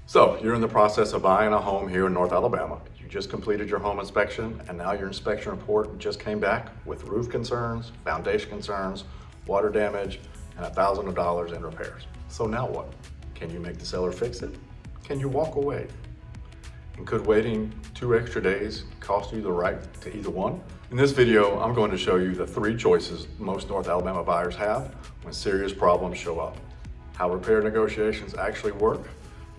So you're in the process of buying a home here in North Alabama. You just completed your home inspection and now your inspection report just came back with roof concerns, foundation concerns, water damage, and $1,000 in repairs. So now what? Can you make the seller fix it? Can you walk away? And could waiting 2 extra days cost you the right to either one? In this video, I'm going to show you the 3 choices most North Alabama buyers have when serious problems show up, how repair negotiations actually work,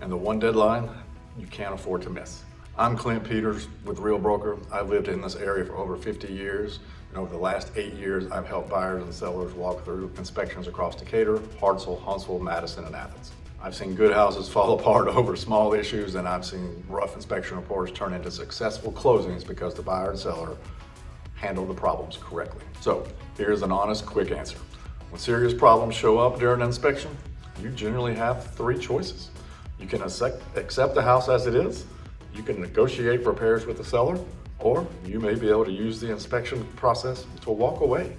and the one deadline you can't afford to miss. I'm Clint Peters with Real Broker. I've lived in this area for over 50 years, and over the last 8 years, I've helped buyers and sellers walk through inspections across Decatur, Hartsville, Huntsville, Madison, and Athens. I've seen good houses fall apart over small issues, and I've seen rough inspection reports turn into successful closings because the buyer and seller handled the problems correctly. So here's an honest, quick answer. When serious problems show up during an inspection, you generally have 3 choices. You can accept the house as it is, you can negotiate repairs with the seller, or you may be able to use the inspection process to walk away.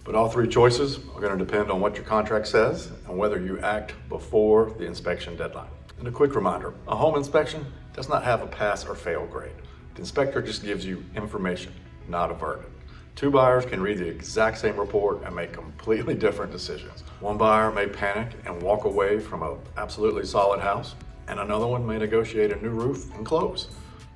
But all 3 choices are going to depend on what your contract says and whether you act before the inspection deadline. And a quick reminder, a home inspection does not have a pass or fail grade. The inspector just gives you information, not a verdict. 2 buyers can read the exact same report and make completely different decisions. One buyer may panic and walk away from an absolutely solid house, and another one may negotiate a new roof and close.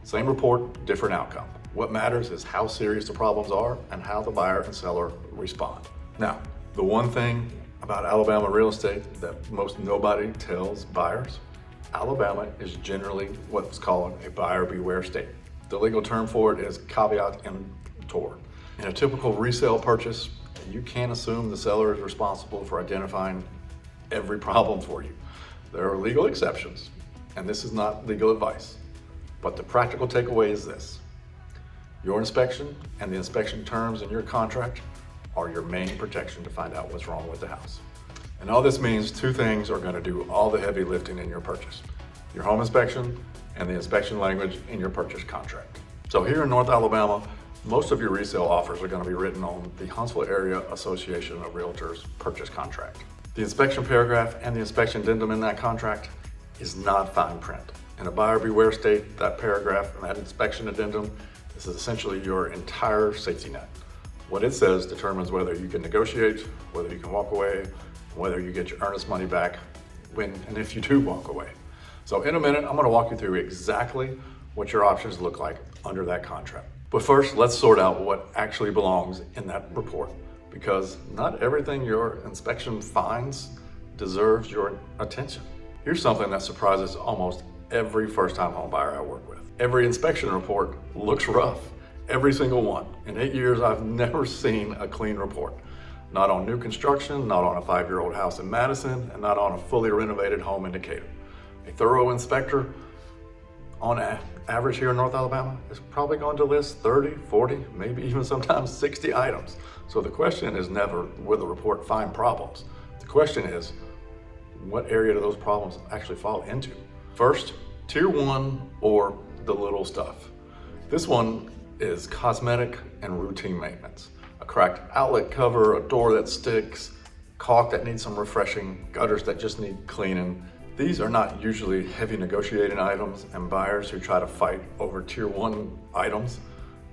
Same report, different outcome. What matters is how serious the problems are and how the buyer and seller respond. Now, the one thing about Alabama real estate that most nobody tells buyers, Alabama is generally what's called a buyer beware state. The legal term for it is caveat emptor. In a typical resale purchase, you can't assume the seller is responsible for identifying every problem for you. There are legal exceptions, and this is not legal advice, but the practical takeaway is this. Your inspection and the inspection terms in your contract are your main protection to find out what's wrong with the house. And all this means 2 things are going to do all the heavy lifting in your purchase: your home inspection and the inspection language in your purchase contract. So here in North Alabama, most of your resale offers are going to be written on the Huntsville Area Association of Realtors purchase contract. The inspection paragraph and the inspection addendum in that contract is not fine print. In a buyer beware state, that paragraph and that inspection addendum, this is essentially your entire safety net. What it says determines whether you can negotiate, whether you can walk away, whether you get your earnest money back when and if you do walk away. So in a minute, I'm going to walk you through exactly what your options look like under that contract. But first, let's sort out what actually belongs in that report, because not everything your inspection finds deserves your attention. Here's something that surprises almost every first-time home buyer I work with. Every inspection report looks rough, every single one. In 8 years, I've never seen a clean report. Not on new construction, not on a 5-year-old house in Madison, and not on a fully renovated home in Decatur. A thorough inspector on average here in North Alabama is probably going to list 30, 40, maybe even sometimes 60 items. So the question is never, will the report find problems? The question is, what area do those problems actually fall into? First, tier 1 or the little stuff. This one is cosmetic and routine maintenance. A cracked outlet cover, a door that sticks, caulk that needs some refreshing, gutters that just need cleaning. These are not usually heavy negotiating items, and buyers who try to fight over tier 1 items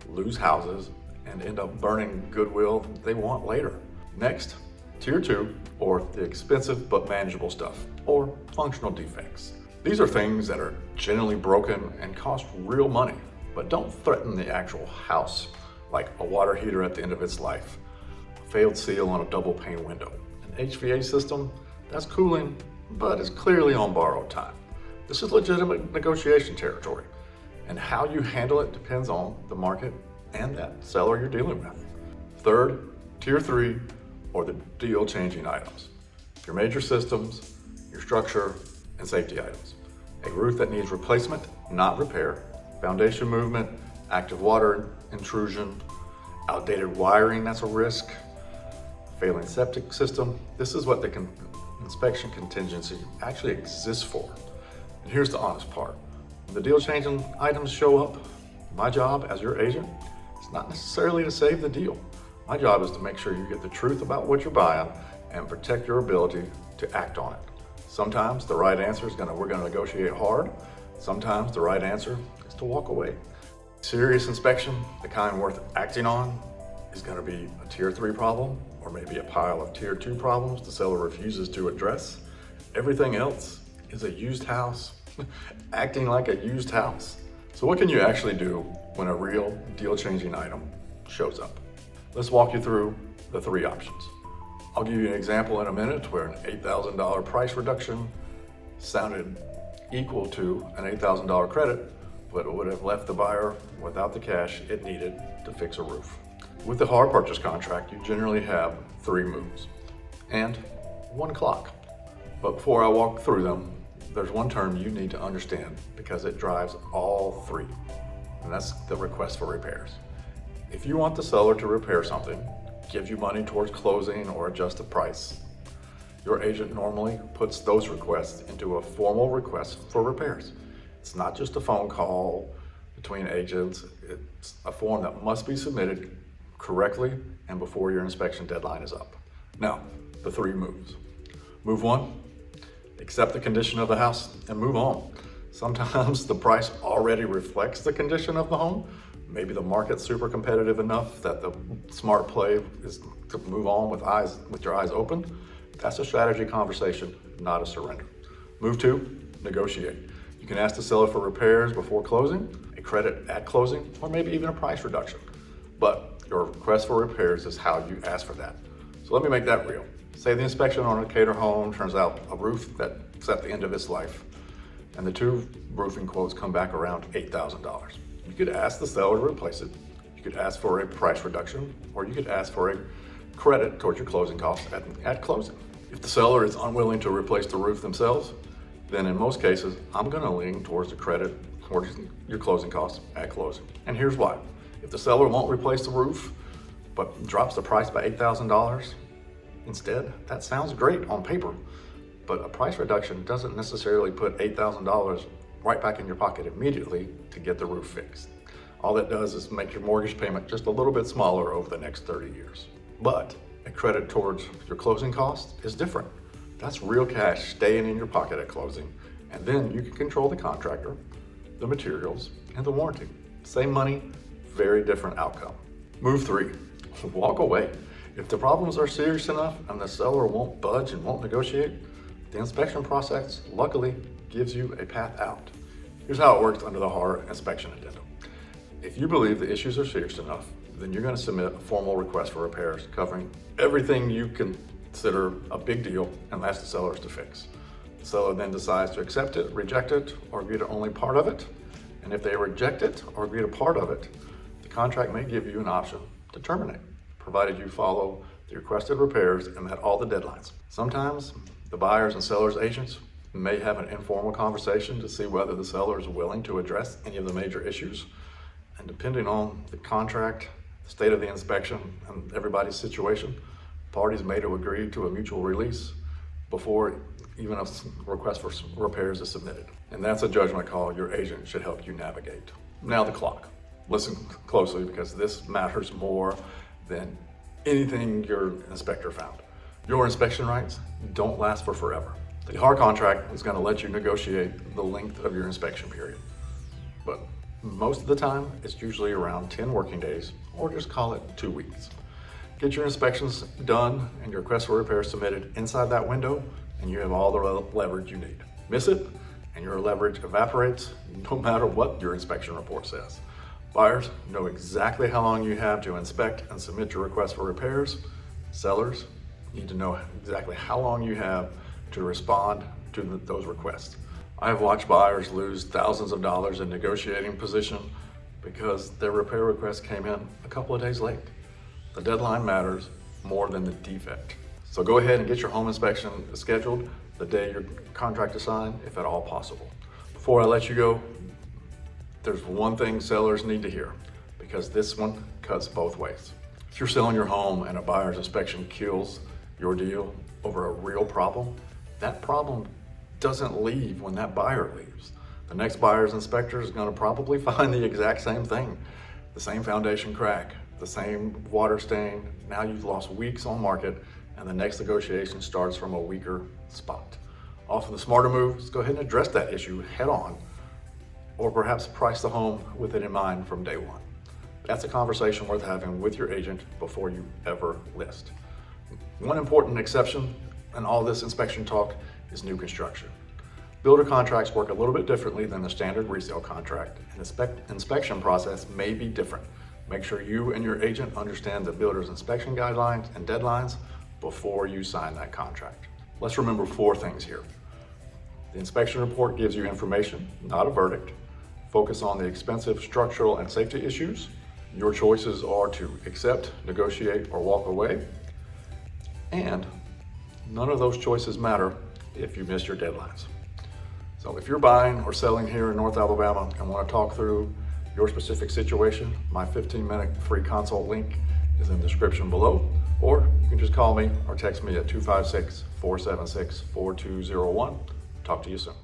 lose houses and end up burning goodwill they want later. Next, tier 2, or the expensive but manageable stuff, or functional defects. These are things that are generally broken and cost real money, but don't threaten the actual house, like a water heater at the end of its life, a failed seal on a double pane window, an HVAC system that's cooling but is clearly on borrowed time. This is legitimate negotiation territory, and how you handle it depends on the market and that seller you're dealing with. Third, tier 3, or the deal-changing items. Your major systems, your structure, and safety items. A roof that needs replacement, not repair, foundation movement, active water intrusion, outdated wiring that's a risk, failing septic system. This is what the inspection contingency actually exists for. And here's the honest part. When the deal-changing items show up, my job as your agent is not necessarily to save the deal. My job is to make sure you get the truth about what you're buying and protect your ability to act on it. Sometimes the right answer is we're gonna negotiate hard. Sometimes the right answer is to walk away. Serious inspection, the kind worth acting on, is gonna be a tier 3 problem, or maybe a pile of tier 2 problems the seller refuses to address. Everything else is a used house, acting like a used house. So what can you actually do when a real deal-changing item shows up? Let's walk you through the 3 options. I'll give you an example in a minute where an $8,000 price reduction sounded equal to an $8,000 credit, but it would have left the buyer without the cash it needed to fix a roof. With the hard purchase contract, you generally have 3 moves and 1 clock. But before I walk through them, there's one term you need to understand because it drives all 3, and that's the request for repairs. If you want the seller to repair something, give you money towards closing or adjust the price, your agent normally puts those requests into a formal request for repairs. It's not just a phone call between agents, it's a form that must be submitted correctly and before your inspection deadline is up. Now, the 3 moves. Move 1, accept the condition of the house and move on. Sometimes the price already reflects the condition of the home. Maybe the market's super competitive enough that the smart play is to move on with your eyes open. That's a strategy conversation, not a surrender. Move 2, negotiate. You can ask the seller for repairs before closing, a credit at closing, or maybe even a price reduction. But your request for repairs is how you ask for that. So let me make that real. Say the inspection on a cater home turns out a roof that's at the end of its life, and the 2 roofing quotes come back around $8,000. You could ask the seller to replace it, you could ask for a price reduction, or you could ask for a credit towards your closing costs at closing. If the seller is unwilling to replace the roof themselves, then in most cases, I'm gonna lean towards the credit towards your closing costs at closing. And here's why. If the seller won't replace the roof, but drops the price by $8,000 instead, that sounds great on paper, but a price reduction doesn't necessarily put $8,000 right back in your pocket immediately to get the roof fixed. All that does is make your mortgage payment just a little bit smaller over the next 30 years. But a credit towards your closing costs is different. That's real cash staying in your pocket at closing, and then you can control the contractor, the materials, and the warranty. Same money, very different outcome. Move 3, walk away. If the problems are serious enough and the seller won't budge and won't negotiate, the inspection process luckily gives you a path out. Here's how it works under the hard inspection addendum. If you believe the issues are serious enough, then you're going to submit a formal request for repairs covering everything you consider a big deal and ask the sellers to fix. The seller then decides to accept it, reject it, or agree to only part of it. And if they reject it or agree to part of it, the contract may give you an option to terminate, provided you follow the requested repairs and met all the deadlines. Sometimes the buyers and sellers agents may have an informal conversation to see whether the seller is willing to address any of the major issues. And depending on the contract, the state of the inspection, and everybody's situation, parties may to agree to a mutual release before even a request for repairs is submitted. And that's a judgment call your agent should help you navigate. Now the clock. Listen closely because this matters more than anything your inspector found. Your inspection rights don't last for forever. The hard contract is going to let you negotiate the length of your inspection period. But most of the time, it's usually around 10 working days, or just call it 2 weeks. Get your inspections done and your request for repair submitted inside that window, and you have all the leverage you need. Miss it, and your leverage evaporates no matter what your inspection report says. Buyers know exactly how long you have to inspect and submit your request for repairs. Sellers need to know exactly how long you have to respond to those requests. I have watched buyers lose thousands of dollars in negotiating position because their repair request came in a couple of days late. The deadline matters more than the defect. So go ahead and get your home inspection scheduled the day your contract is signed, if at all possible. Before I let you go, there's one thing sellers need to hear, because this one cuts both ways. If you're selling your home and a buyer's inspection kills your deal over a real problem, that problem doesn't leave when that buyer leaves. The next buyer's inspector is going to probably find the exact same thing. The same foundation crack, the same water stain. Now you've lost weeks on market and the next negotiation starts from a weaker spot. Often the smarter move is go ahead and address that issue head on, or perhaps price the home with it in mind from day one. That's a conversation worth having with your agent before you ever list. One important exception in all this inspection talk is new construction. Builder contracts work a little bit differently than the standard resale contract, and the inspection process may be different. Make sure you and your agent understand the builder's inspection guidelines and deadlines before you sign that contract. Let's remember 4 things here. The inspection report gives you information, not a verdict. Focus on the expensive structural and safety issues. Your choices are to accept, negotiate, or walk away. And none of those choices matter if you miss your deadlines. So if you're buying or selling here in North Alabama and want to talk through your specific situation, my 15-minute free consult link is in the description below, or you can just call me or text me at 256-476-4201. Talk to you soon.